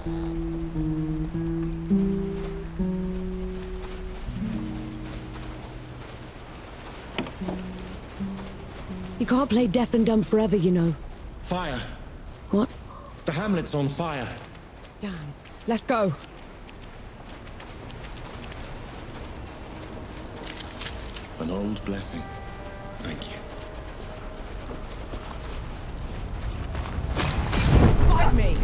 You can't play deaf and dumb forever, you know. Fire! What? The hamlet's on fire. Damn. Let's go. An old blessing. Thank you. Fight me!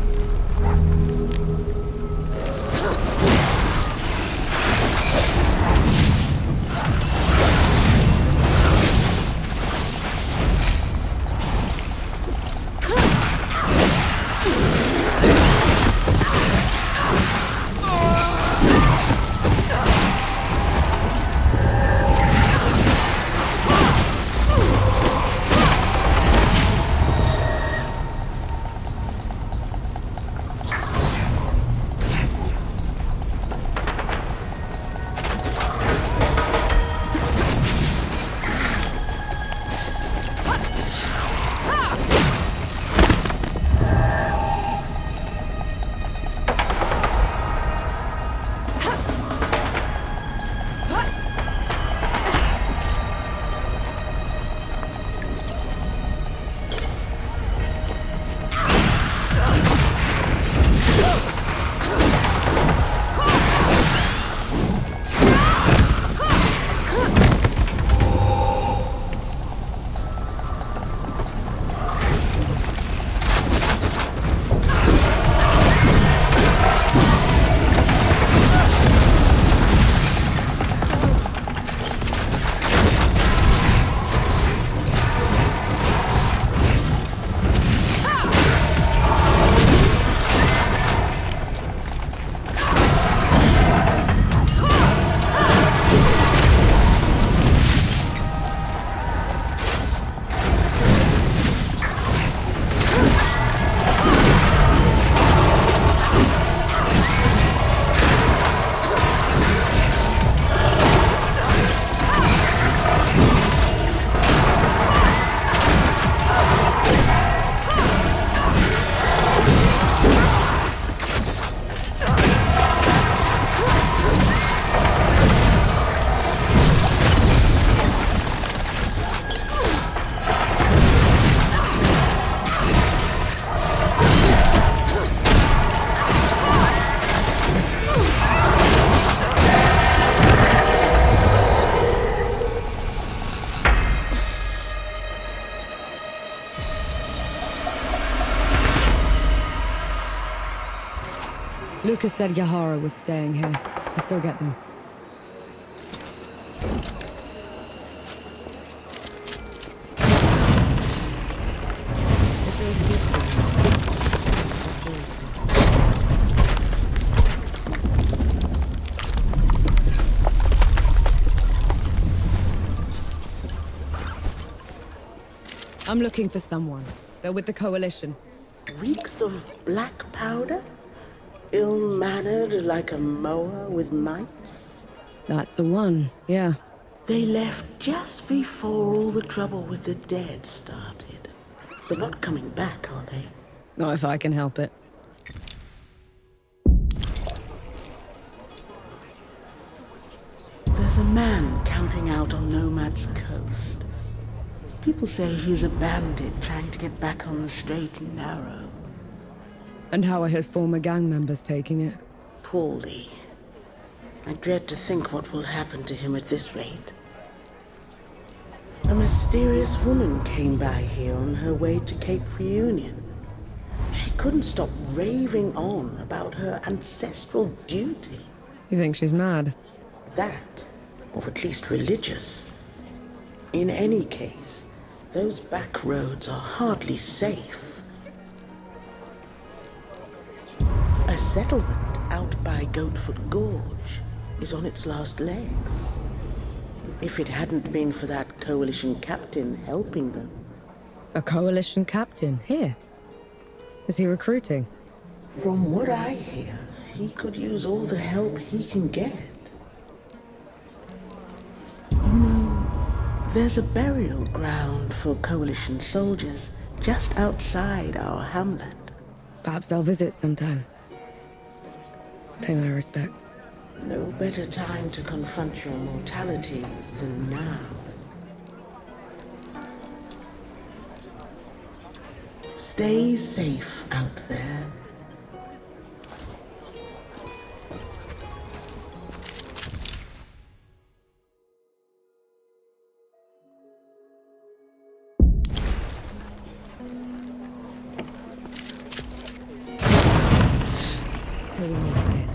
Lucas said Yara was staying here. Let's go get them. I'm looking for someone. They're with the Coalition. Reeks of black powder? Ill-mannered like a mower with mites? That's the one, yeah. They left just before all the trouble with the dead started. They're not coming back, are they? Not if I can help it. There's a man camping out on Nomad's coast. People say he's a bandit trying to get back on the straight and narrow. And how are his former gang members taking it? Poorly. I dread to think what will happen to him at this rate. A mysterious woman came by here on her way to Cape Reunion. She couldn't stop raving on about her ancestral duty. You think she's mad? That, or at least religious. In any case, those back roads are hardly safe. A settlement out by Goatfoot Gorge is on its last legs. If it hadn't been for that Coalition captain helping them. A Coalition captain? Here? Is he recruiting? From what I hear, he could use all the help he can get. There's a burial ground for Coalition soldiers just outside our hamlet. Perhaps I'll visit sometime. Pay my respects. No better time to confront your mortality than now. Stay safe out there. Till we meet again.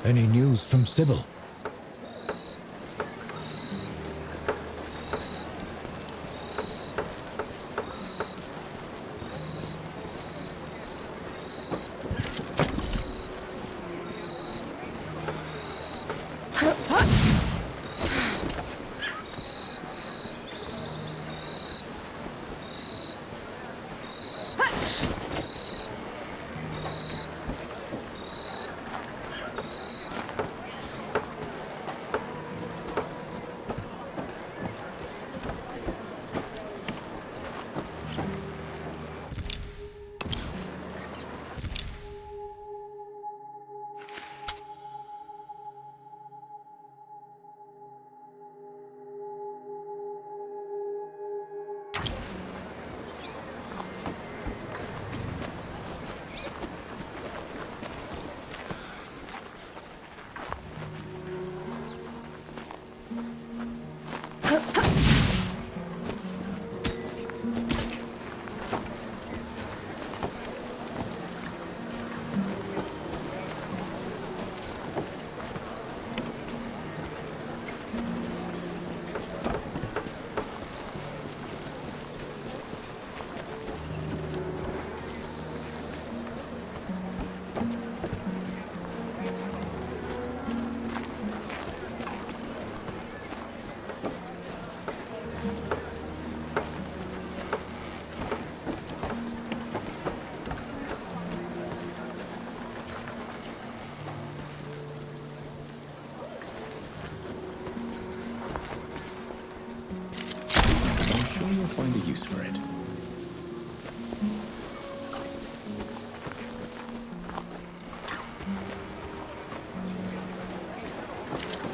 Any news from Sybil? I'm sure you'll find a use for it.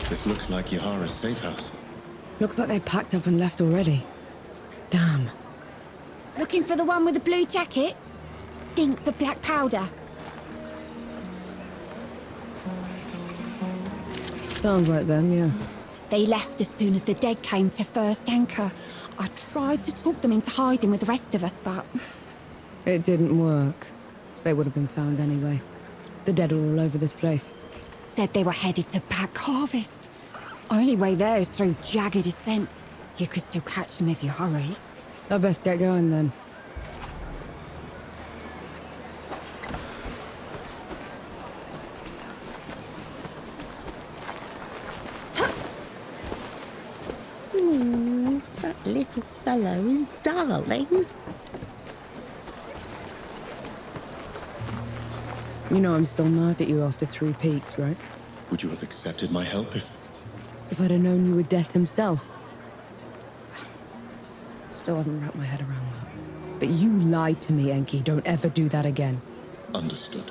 This looks like Yara's safe house. Looks like they packed up and left already. Damn. Looking for the one with the blue jacket? Stinks of black powder. Sounds like them, yeah. They left as soon as the dead came to first anchor. I tried to talk them into hiding with the rest of us, but... It didn't work. They would have been found anyway. The dead are all over this place. Said they were headed to Pack Harvest. Only way there is through Jagged Ascent. You could still catch them if you hurry. I best get going then. That little fellow is darling. You know I'm still mad at you after 3 peaks, right? Would you have accepted my help if... If I'd have known you were Death himself. Still haven't wrapped my head around that. But you lied to me, Enki. Don't ever do that again. Understood.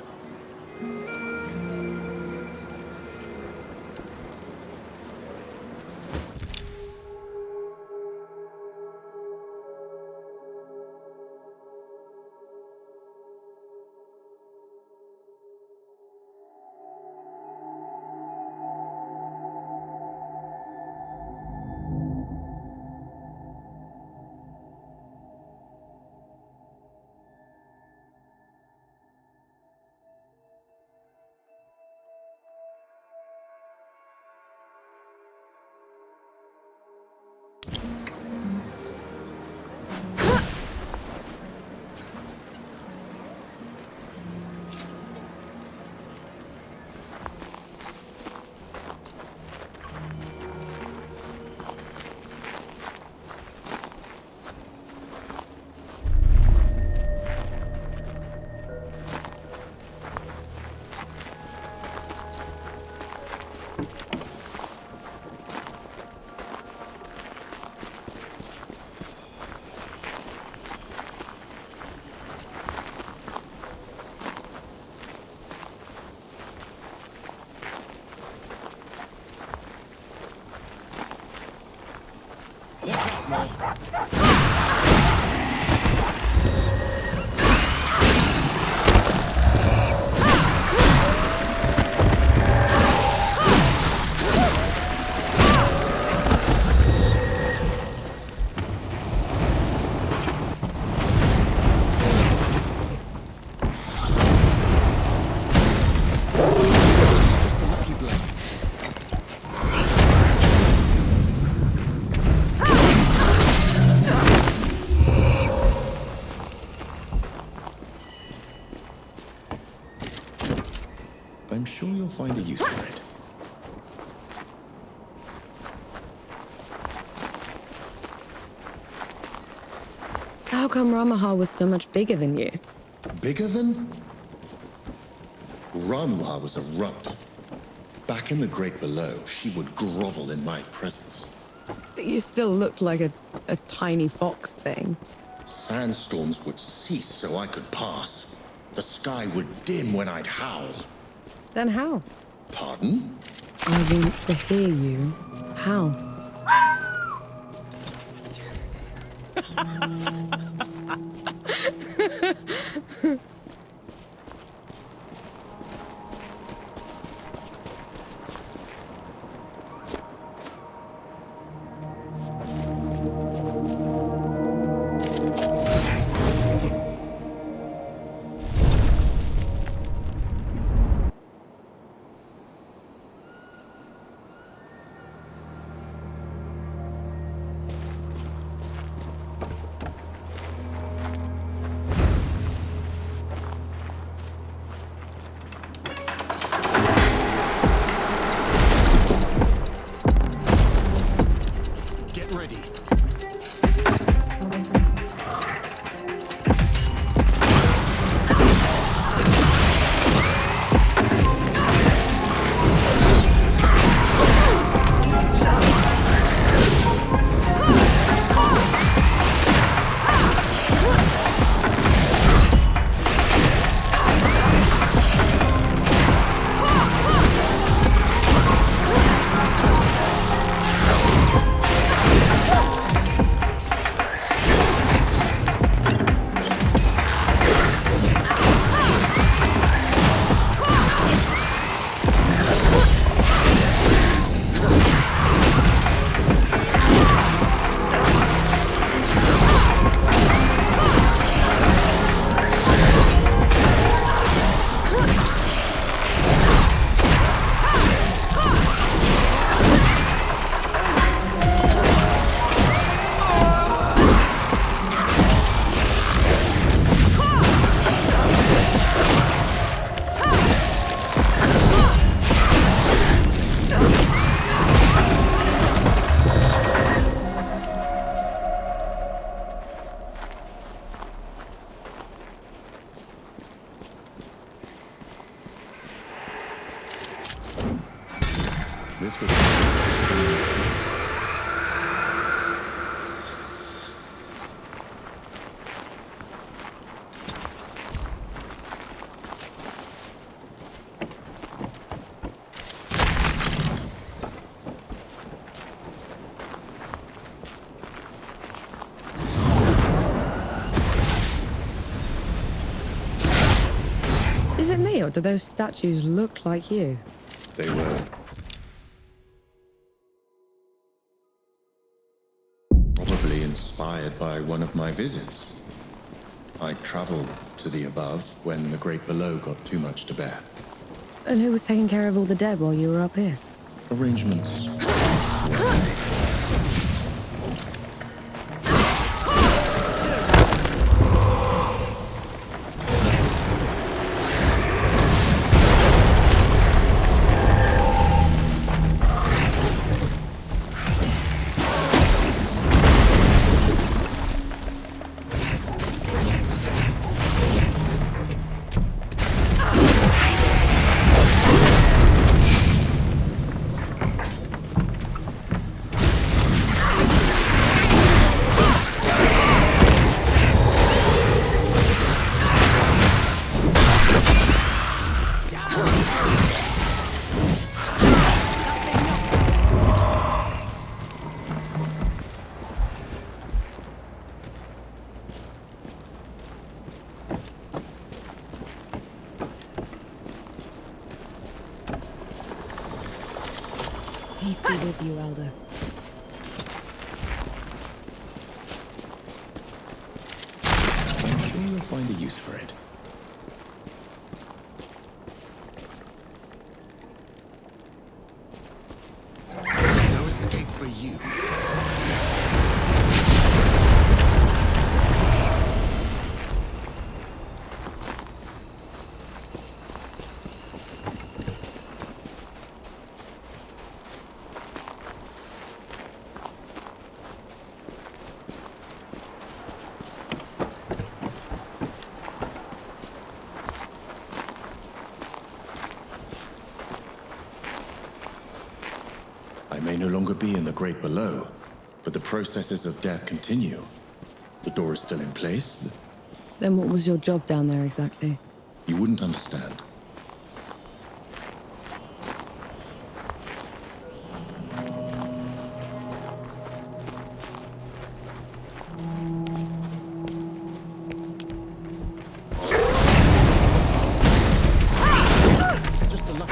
I'm sure you'll find a use for it. How come Ramahal was so much bigger than you? Bigger than? Ramuha was a runt. Back in the Great Below, she would grovel in my presence. But you still looked like a tiny fox thing. Sandstorms would cease so I could pass. The sky would dim when I'd howl. Then how? Pardon? I want to hear you. How? This would... Is it me, or do those statues look like you? They were probably inspired by one of my visits. I traveled to the above when the great below got too much to bear. And who was taking care of all the dead while you were up here? Arrangements. Peace be with you, Elder. I'm sure you'll find a use for it. No escape for you. I may no longer be in the Great Below, but the processes of death continue. The door is still in place. Then what was your job down there exactly? You wouldn't understand. Just a luck.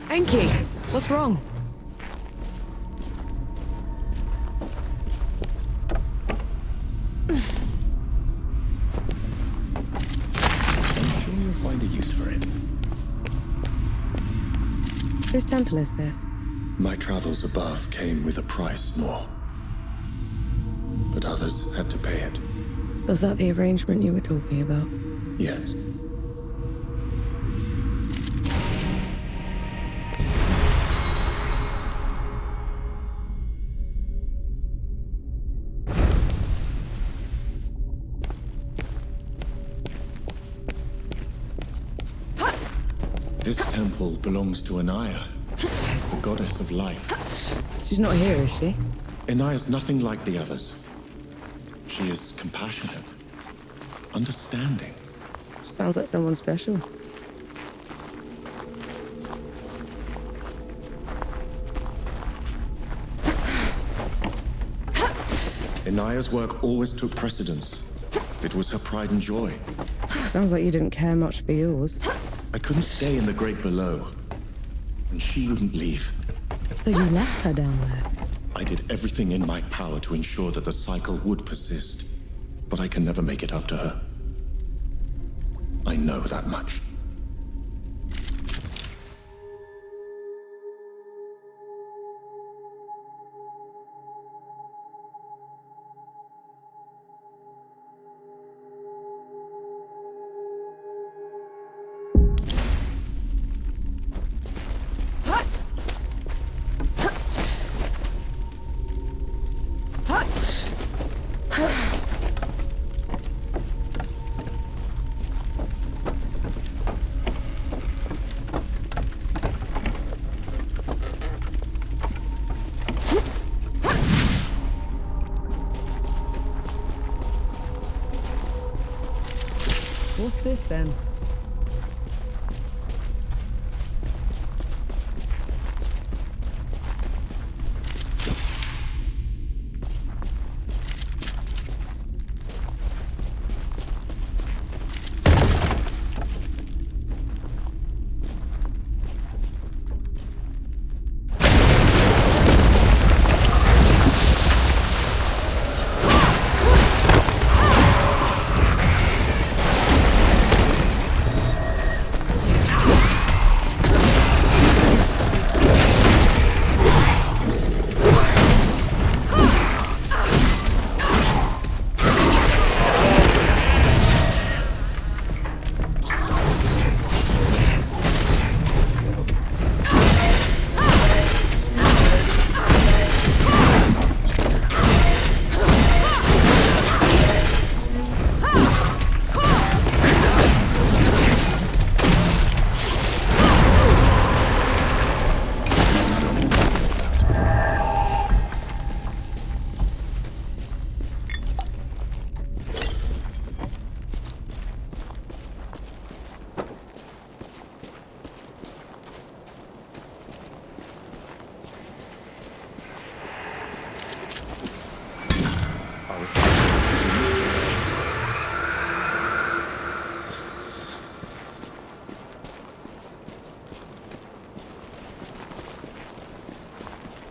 Enki, what's wrong? I'm sure you'll find a use for it. Whose temple is this? My travels above came with a price, Nor. But others had to pay it. Was that the arrangement you were talking about? Yes. This temple belongs to Anaya, the goddess of life. She's not here, is she? Anaya's nothing like the others. She is compassionate, understanding. Sounds like someone special. Anaya's work always took precedence. It was her pride and joy. Sounds like you didn't care much for yours. I couldn't stay in the Great Below, and she wouldn't leave. So you left her down there? I did everything in my power to ensure that the cycle would persist, but I can never make it up to her. I know that much. What's this then?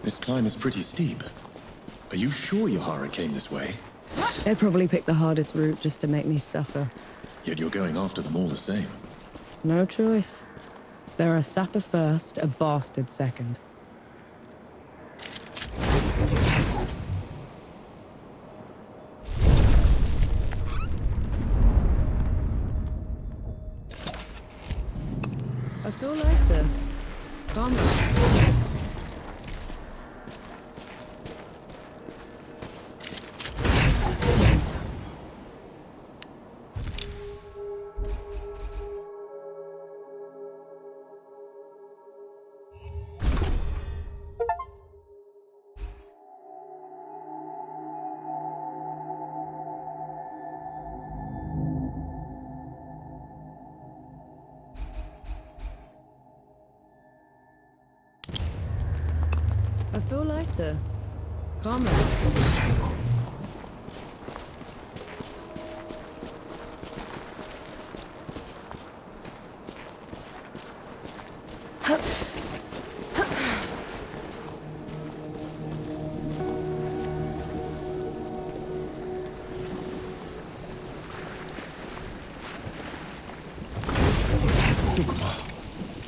This climb is pretty steep. Are you sure Yara came this way? They probably picked the hardest route just to make me suffer. Yet you're going after them all the same. No choice. They're a sapper first, a bastard second. I feel like the combat. I feel like the combat.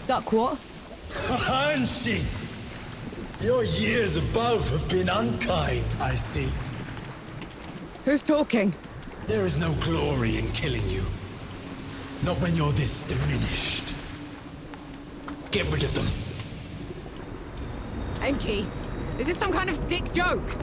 Duck what? Hanshi! Your years above have been unkind, I see. Who's talking? There is no glory in killing you. Not when you're this diminished. Get rid of them. Enki, is this some kind of sick joke?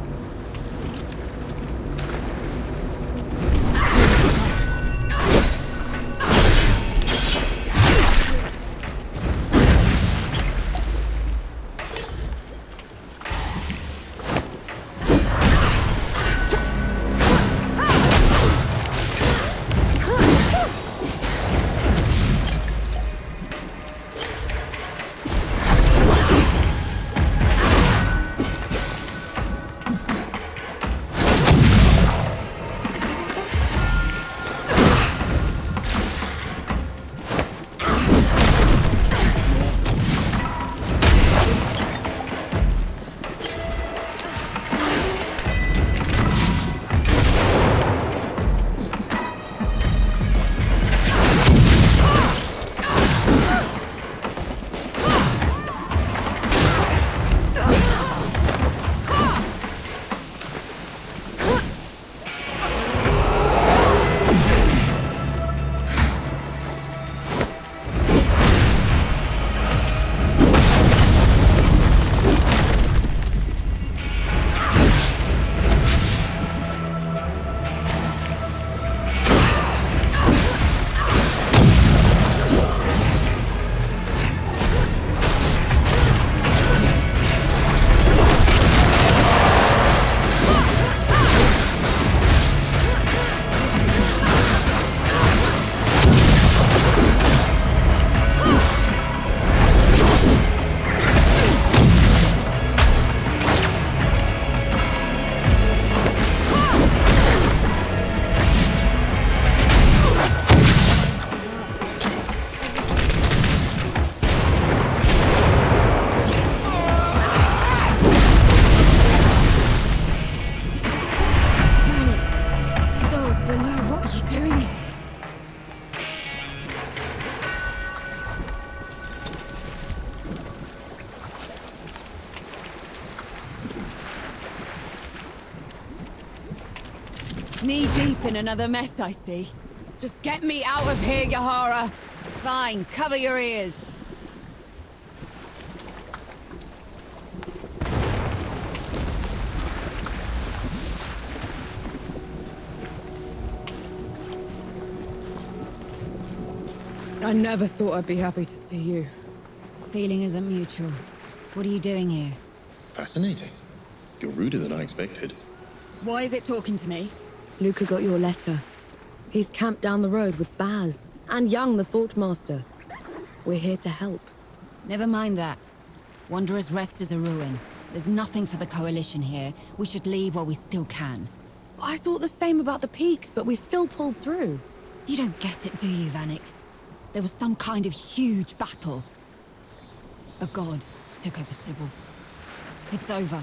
Knee-deep in another mess, I see. Just get me out of here, Yara! Fine, cover your ears. I never thought I'd be happy to see you. Feeling isn't mutual. What are you doing here? Fascinating. You're ruder than I expected. Why is it talking to me? Luca got your letter. He's camped down the road with Baz and Young, the Thought Master. We're here to help. Never mind that. Wanderer's Rest is a ruin. There's nothing for the Coalition here. We should leave while we still can. I thought the same about the peaks, but we still pulled through. You don't get it, do you, Vanek? There was some kind of huge battle. A god took over Sybil. It's over.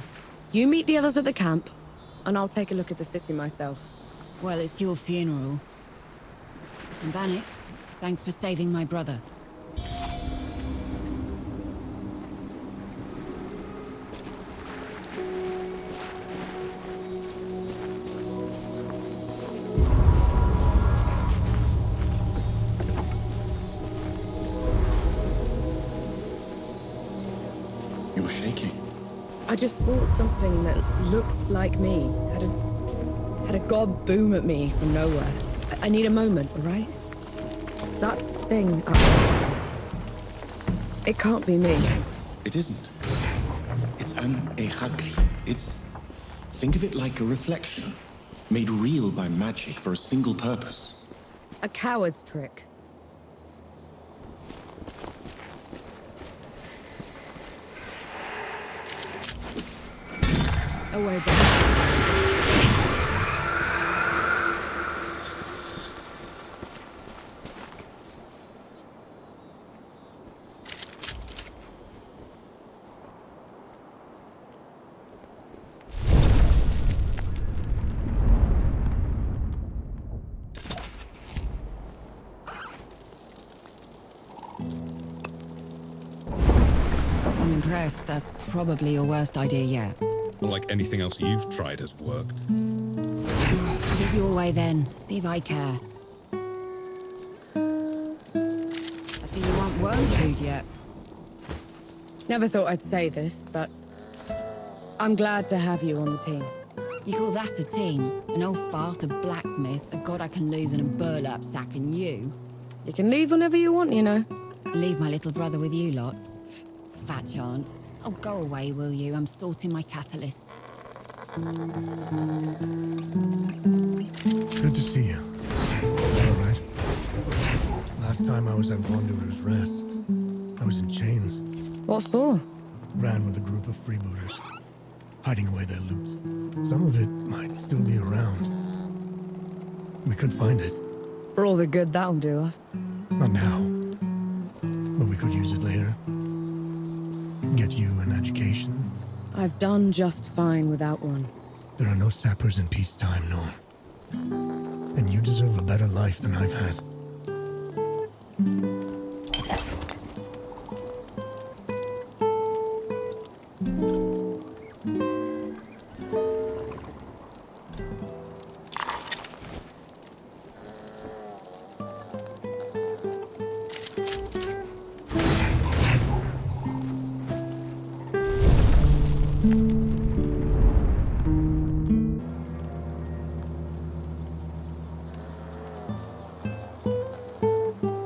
You meet the others at the camp, and I'll take a look at the city myself. Well, it's your funeral. And Vanek, thanks for saving my brother. You're shaking. I just thought something that looked like me had a god boom at me from nowhere. I need a moment, all right? That thing it can't be me. It isn't. It's an ehagri. Think of it like a reflection, made real by magic for a single purpose. A coward's trick. Away, back. I'm impressed. That's probably your worst idea yet. Unlike anything else you've tried has worked. Have it your way then. See if I care. I see you aren't worm food yet. Never thought I'd say this, but I'm glad to have you on the team. You call that a team? An old fart, a blacksmith, a god I can lose in a burlap sack, and you? You can leave whenever you want, you know. Leave my little brother with you lot? Fat chance. Oh, go away, will you? I'm sorting my catalysts. Good to see you. All right. Last time I was at Wanderer's Rest, I was in chains. What for? Ran with a group of freebooters, hiding away their loot. Some of it might still be around. We could find it. For all the good that'll do us. Not now. But we could use it later. Get you an education. I've done just fine without one. There are no sappers in peacetime, no. And you deserve a better life than I've had.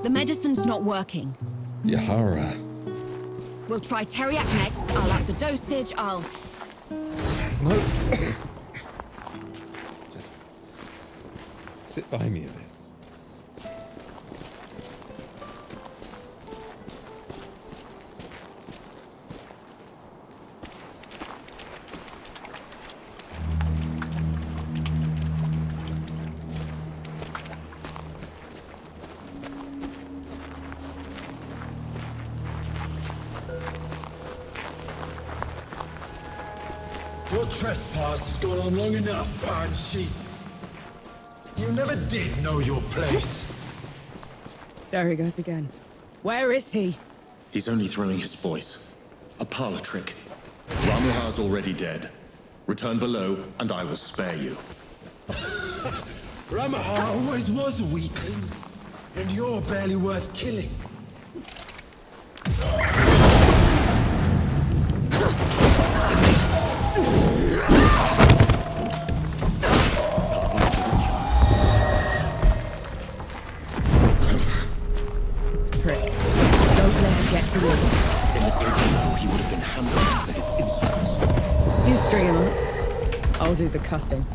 The medicine's not working. Yara. We'll try Teriac next. I'll up the dosage. No. Just sit by me a bit. Your trespass has gone on long enough, fine sheep. You never did know your place. There he goes again. Where is he? He's only throwing his voice. A parlor trick. Ramuha's already dead. Return below, and I will spare you. Ramaha always was a weakling, and you're barely worth killing. It's a trick. Don't let him get to you. In the great below, he would have been hamstrung for his insolence. You string him up. I'll do the cutting.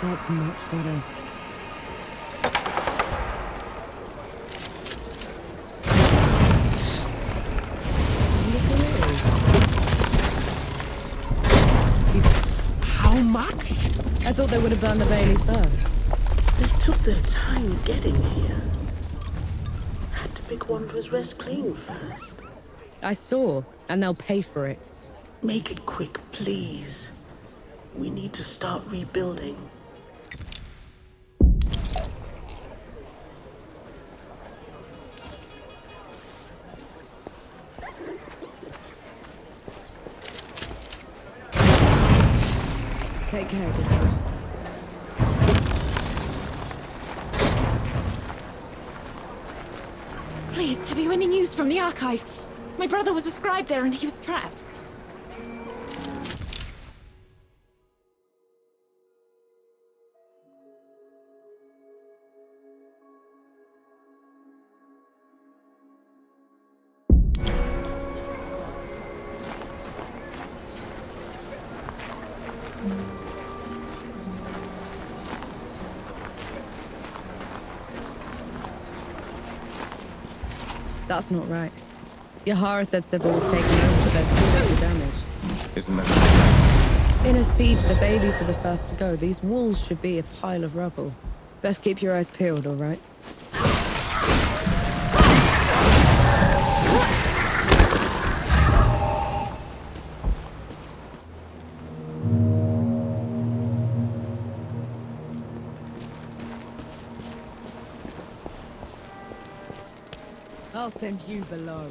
That's much better. How much? I thought they would have burned the Bailey first. They took their time getting here. Had to pick Wanderer's Rest clean first. I saw, and they'll pay for it. Make it quick, please. We need to start rebuilding. Take care, good host. Please, have you any news from the archive? My brother was a scribe there and he was trapped. That's not right. Yara said Sybil was taken over, but there's still loads of damage. Isn't that... In a siege, the Baileys are the first to go. These walls should be a pile of rubble. Best keep your eyes peeled, all right? I'll send you below.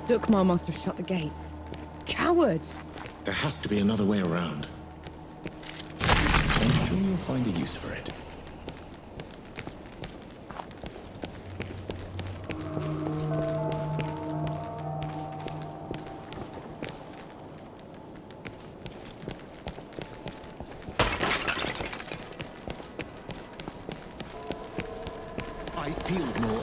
Dukmar must have shut the gates. Coward! There has to be another way around. I'm sure you'll find a use for it. Eyes peeled more.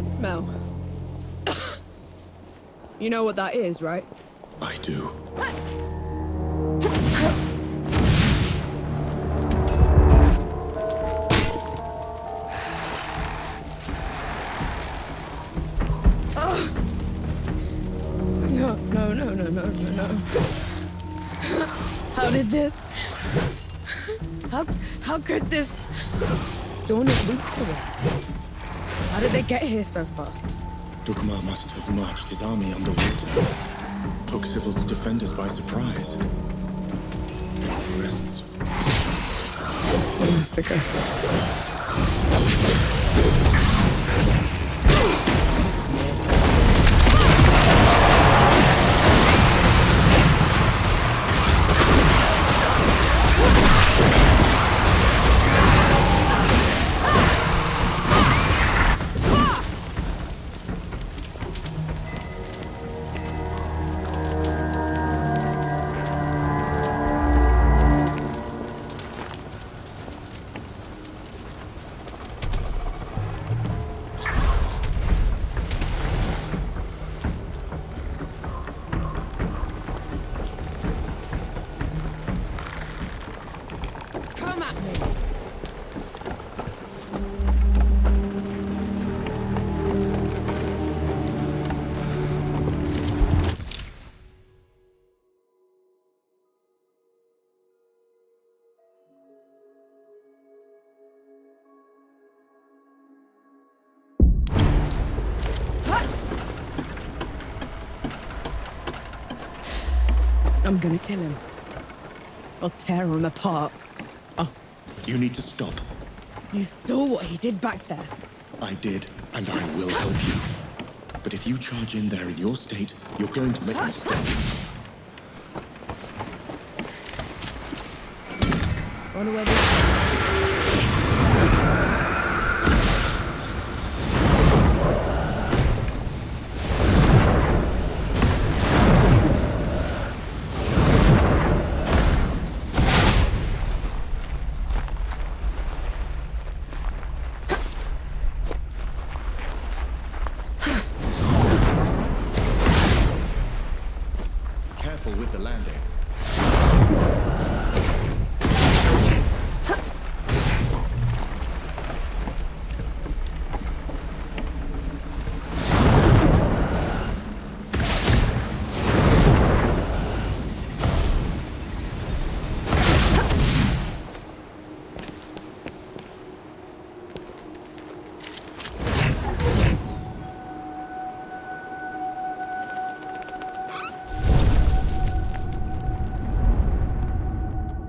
that smell? You know what that is, right? I do. No. How did this? How could this? Dawn is weeks away. How did they get here so fast? Dukma must have marched his army underwater. Took Sybil's defenders by surprise. Rest. Massacre. I'm gonna kill him. I'll tear him apart. Oh. You need to stop. You saw what he did back there. I did, and I will help you. But if you charge in there in your state, you're going to make a mistake. Run away this way. Careful with the landing.